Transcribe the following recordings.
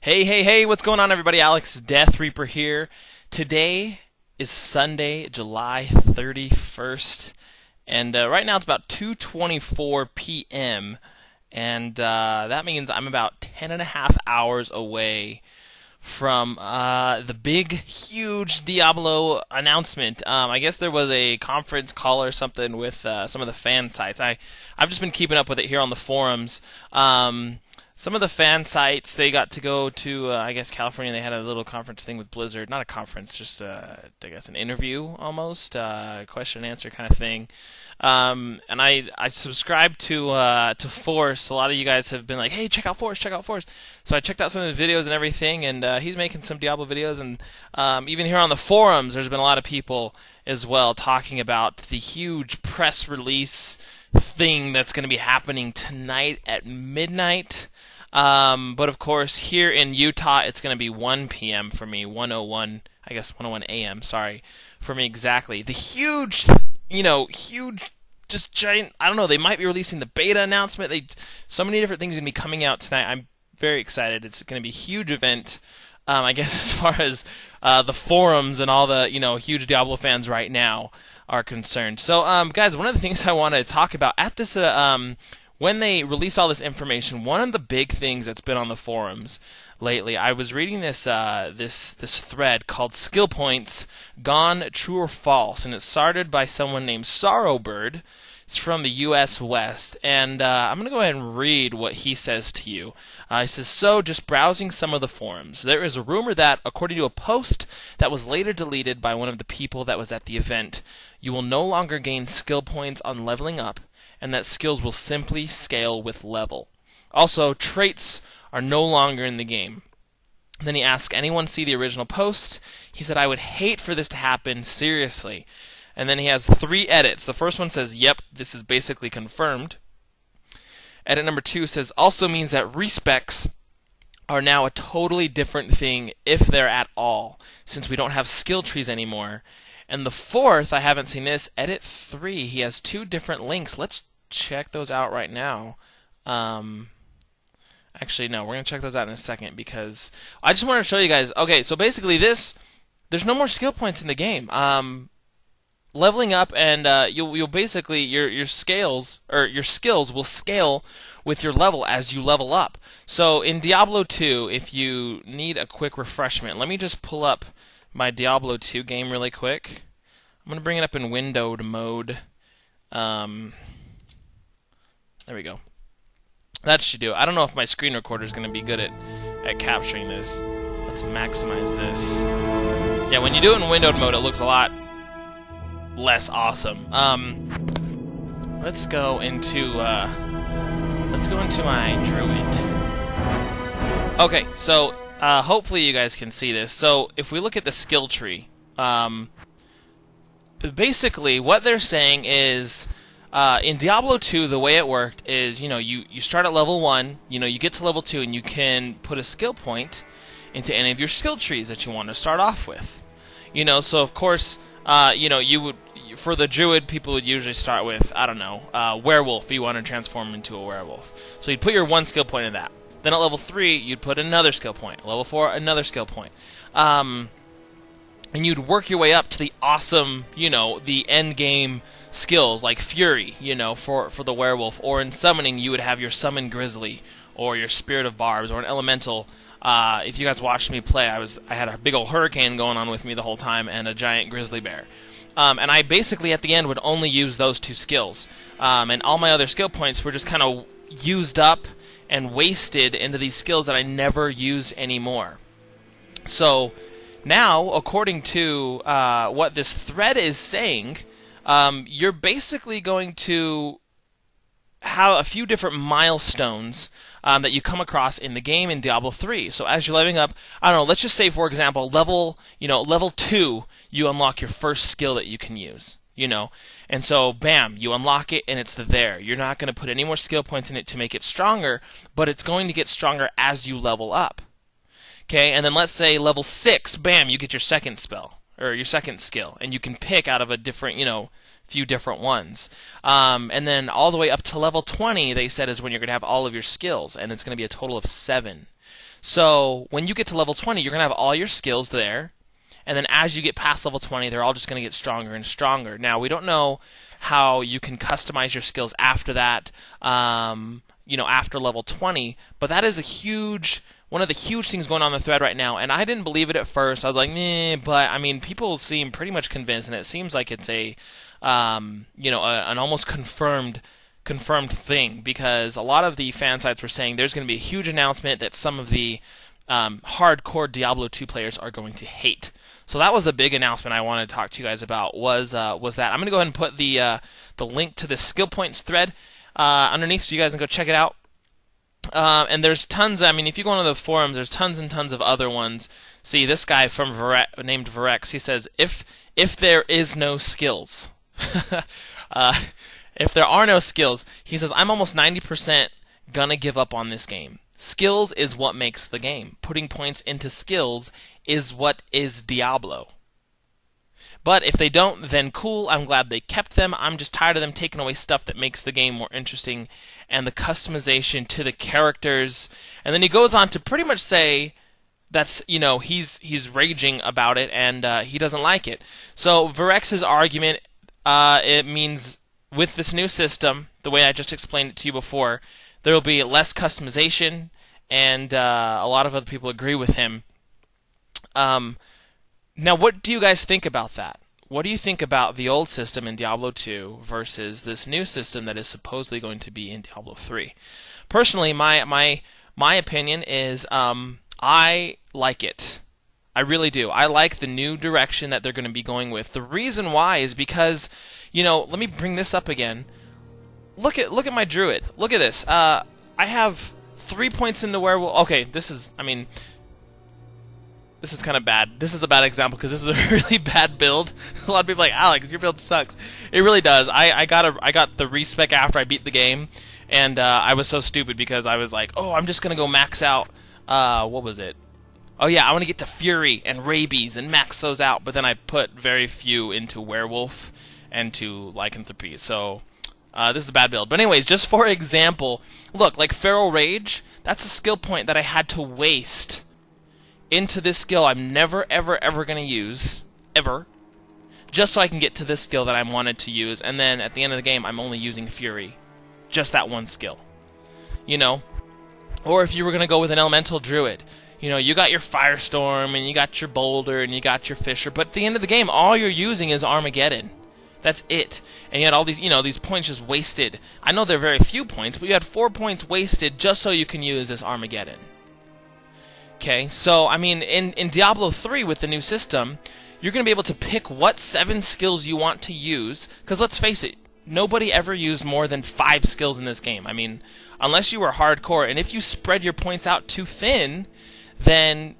Hey, hey, hey, what's going on, everybody? Alex Death Reaper here. Today is Sunday, July 31st, and right now it's about 2:24 p.m., and that means I'm about 10 and a half hours away from the big, huge Diablo announcement. I guess there was a conference call or something with some of the fan sites. I've just been keeping up with it here on the forums. Some of the fan sites, they got to go to, I guess, California. They had a little conference thing with Blizzard. Not a conference, just, I guess, an interview almost, question and answer kind of thing. And I subscribe to Force. A lot of you guys have been like, hey, check out Force, check out Force. So I checked out some of the videos and everything, and he's making some Diablo videos. And even here on the forums, there's been a lot of people as well talking about the huge press release thing that's going to be happening tonight at midnight. But of course, here in Utah, it's going to be 1 p.m. for me, 1:01, I guess 1:01 a.m., sorry, for me exactly. The huge, huge, just giant, I don't know, they might be releasing the beta announcement. So many different things are going to be coming out tonight. I'm very excited. It's going to be a huge event, I guess, as far as the forums and all the, huge Diablo fans right now are concerned. So, guys, one of the things I want to talk about at this, when they release all this information, one of the big things that's been on the forums lately, I was reading this this thread called "Skill Points Gone True or False," and it started by someone named Sorrowbird. It's from the U.S. West, and I'm going to go ahead and read what he says to you. He says, so, just browsing some of the forums, there is a rumor that, according to a post that was later deleted by one of the people that was at the event, you will no longer gain skill points on leveling up, and that skills will simply scale with level. Also, traits are no longer in the game. Then he asked, anyone see the original post? He said, I would hate for this to happen, seriously. And then he has 3 edits. The first one says, yep, this is basically confirmed. Edit number 2 says, also means that respecs are now a totally different thing, if they're at all, since we don't have skill trees anymore. And the fourth, I haven't seen this, edit 3, he has 2 different links. Let's check those out right now. Actually, no, we're going to check those out in a second, because I just want to show you guys. Okay, so basically there's no more skill points in the game. Leveling up, and you'll basically your skills will scale with your level as you level up. So in Diablo 2, if you need a quick refreshment, let me just pull up my Diablo 2 game really quick. I'm gonna bring it up in windowed mode. There we go. That should do. I don't know if my screen recorder is gonna be good at capturing this. Let's maximize this. Yeah, when you do it in windowed mode, it looks a lot less awesome. Let's go into my druid. Okay, so hopefully you guys can see this. So if we look at the skill tree, basically what they're saying is in Diablo 2, the way it worked is, you start at level 1, you get to level 2, and you can put a skill point into any of your skill trees that you want to start off with. So of course, you would, for the druid, people would usually start with, I don't know, werewolf, if you want to transform into a werewolf. So you'd put your 1 skill point in that. Then at level 3, you'd put another skill point. Level 4, another skill point. And you'd work your way up to the awesome, the end game skills, like Fury, for the werewolf. Or in summoning, you would have your Summon Grizzly, or your Spirit of Barbs, or an Elemental. If you guys watched me play, I had a big old hurricane going on with me the whole time, and a giant grizzly bear. And I basically, at the end, would only use those 2 skills. And all my other skill points were just kind of used up and wasted into these skills that I never use anymore. So now, according to what this thread is saying, you're basically going to have a few different milestones that you come across in the game in Diablo 3. So as you're leveling up, I don't know, let's just say, for example, level 2, you unlock your first skill that you can use, And so, bam, you unlock it, and it's there. You're not going to put any more skill points in it to make it stronger, but it's going to get stronger as you level up. Okay, and then let's say level 6, bam, you get your second spell, or your second skill, and you can pick out of a different, few different ones. And then all the way up to level 20, they said, is when you're going to have all of your skills, and it's going to be a total of 7. So when you get to level 20, you're going to have all your skills there. And then as you get past level 20, they're all just going to get stronger and stronger. Now, we don't know how you can customize your skills after that, after level 20, but that is one of the huge things going on the thread right now. And I didn't believe it at first. I was like, but I mean, people seem pretty much convinced, and it seems like it's an almost confirmed thing, because a lot of the fan sites were saying there's going to be a huge announcement that some of the hardcore Diablo 2 players are going to hate. So that was the big announcement I wanted to talk to you guys about. Was that I'm going to go ahead and put the link to the skill points thread underneath, so you guys can go check it out. And there's tons. I mean, if you go into the forums, there's tons and tons of other ones. See, this guy from named Varex, he says, if there is no skills, if there are no skills, he says, I'm almost 90% gonna give up on this game. Skills is what makes the game. Putting points into skills is what is Diablo. But if they don't, then cool, I'm glad they kept them. I'm just tired of them taking away stuff that makes the game more interesting, and the customization to the characters. And then he goes on to pretty much say that's, he's raging about it, and he doesn't like it. So Varex's argument, it means with this new system, the way I just explained it to you before, there will be less customization, and a lot of other people agree with him. Now, what do you guys think about that? What do you think about the old system in Diablo 2 versus this new system that is supposedly going to be in Diablo 3? Personally, my opinion is I like it. I really do. I like the new direction that they're going to be going with. The reason why is because, let me bring this up again. Look at my druid. Look at this. I have 3 points into werewolf. Okay, this is kind of bad. This is a bad example because this is a really bad build. A lot of people are like, Alex, your build sucks. It really does. I got the respec after I beat the game, and I was so stupid because I was like, oh, I'm just gonna go max out. What was it? Oh yeah, I want to get to Fury and Rabies and max those out. But then I put very few into Werewolf and to Lycanthropy. So this is a bad build. But anyways, just for example, look, like Feral Rage, that's a skill point that I had to waste into this skill I'm never, ever, ever going to use, ever, just so I can get to this skill that I wanted to use, and then at the end of the game, I'm only using Fury. Just that one skill. Or if you were going to go with an Elemental Druid, you got your Firestorm, and you got your Boulder, and you got your Fisher, but at the end of the game, all you're using is Armageddon. That's it. And you had all these, these points just wasted. I know they're very few points, but you had 4 points wasted just so you can use this Armageddon. Okay, so, I mean, in Diablo 3 with the new system, you're going to be able to pick what 7 skills you want to use, because let's face it, nobody ever used more than 5 skills in this game. I mean, unless you were hardcore, and if you spread your points out too thin, then,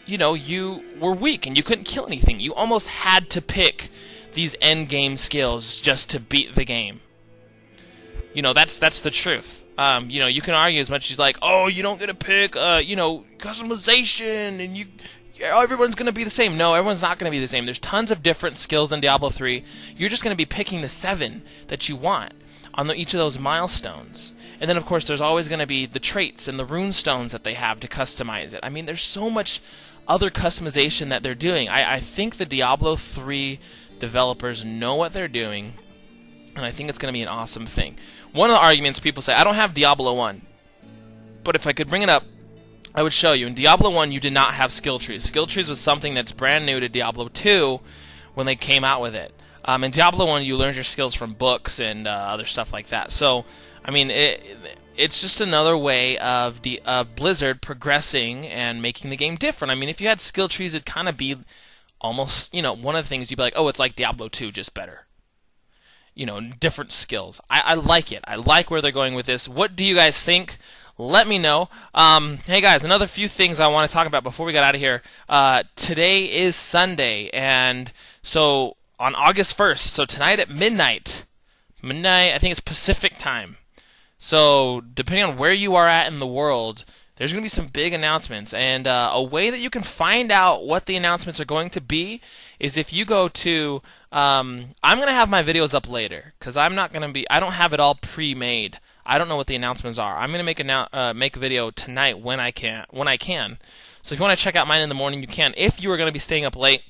you were weak and you couldn't kill anything. You almost had to pick these end-game skills just to beat the game. That's the truth. You can argue as much as like, oh, you don't get to pick, customization, and everyone's going to be the same. No, everyone's not going to be the same. There's tons of different skills in Diablo 3. You're just going to be picking the 7 that you want on each of those milestones. And then, of course, there's always going to be the traits and the rune stones that they have to customize it. I mean, there's so much other customization that they're doing. I think the Diablo 3 developers know what they're doing, and I think it's going to be an awesome thing. One of the arguments people say, I don't have Diablo 1, but if I could bring it up, I would show you. In Diablo 1, you did not have skill trees. Skill trees was something that's brand new to Diablo 2 when they came out with it. In Diablo 1, you learned your skills from books and other stuff like that. So, I mean, it's just another way of Blizzard progressing and making the game different. I mean, if you had skill trees, it'd kind of be almost, one of the things you'd be like, oh, it's like Diablo 2, just better. Different skills. I like it. I like where they're going with this. What do you guys think? Let me know. Hey guys, another few things I want to talk about before we get out of here. Today is Sunday, and so on August 1st, so tonight at midnight, I think it's Pacific time. So depending on where you are at in the world, there's going to be some big announcements, and a way that you can find out what the announcements are going to be is if you go to, I'm going to have my videos up later, because I don't have it all pre-made. I don't know what the announcements are. I'm gonna make a video tonight when I can. So if you want to check out mine in the morning, you can. If you are going to be staying up late,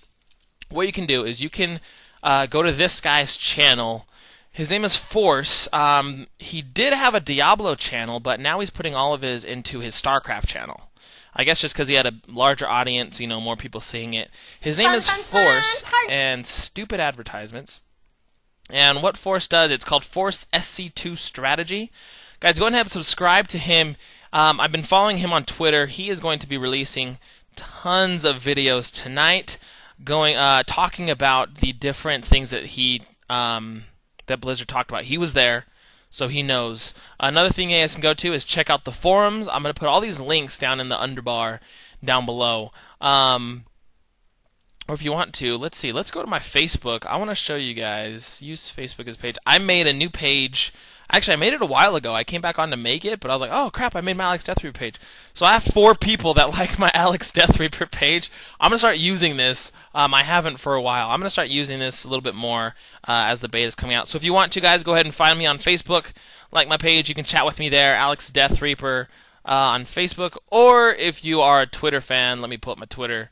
what you can do is you can go to this guy's channel. His name is Force. He did have a Diablo channel, but now he's putting all of his into his StarCraft channel. I guess just because he had a larger audience, you know, more people seeing it. His name is Force, and stupid advertisements. And what Force does, it's called Force SC2 Strategy. Guys, go ahead and subscribe to him. I've been following him on Twitter. He is going to be releasing tons of videos tonight, talking about the different things that that Blizzard talked about. He was there, so he knows. Another thing you guys can go to is check out the forums. I'm going to put all these links down in the underbar down below. Or if you want to, let's see. Let's go to my Facebook. I want to show you guys. Use Facebook as a page. I made a new page. Actually, I made it a while ago. I came back on to make it, but I was like, oh, crap, I made my Alex Death Reaper page. So I have 4 people that like my Alex Death Reaper page. I'm going to start using this. I haven't for a while. I'm going to start using this a little bit more as the beta is coming out. So if you want to, guys, go ahead and find me on Facebook. Like my page. You can chat with me there, Alex Death Reaper on Facebook. Or if you are a Twitter fan, let me pull up my Twitter.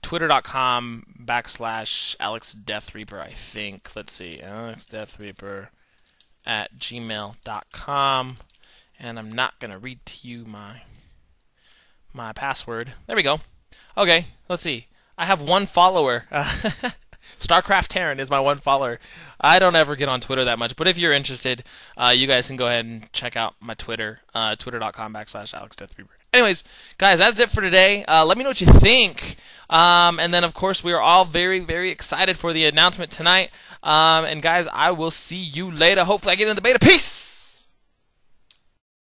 Twitter.com/Alex Death Reaper, I think. Let's see. Alex Death Reaper @gmail.com, and I'm not gonna read to you my password. There we go. Okay, let's see. I have 1 follower. StarCraft Terran is my 1 follower. I don't ever get on Twitter that much, but if you're interested, you guys can go ahead and check out my Twitter, twitter.com/Alex Death Reaper. Anyways, guys, that's it for today. Let me know what you think. And then, of course, we are all very, very excited for the announcement tonight. And, guys, I will see you later. Hopefully I get into the beta. Peace!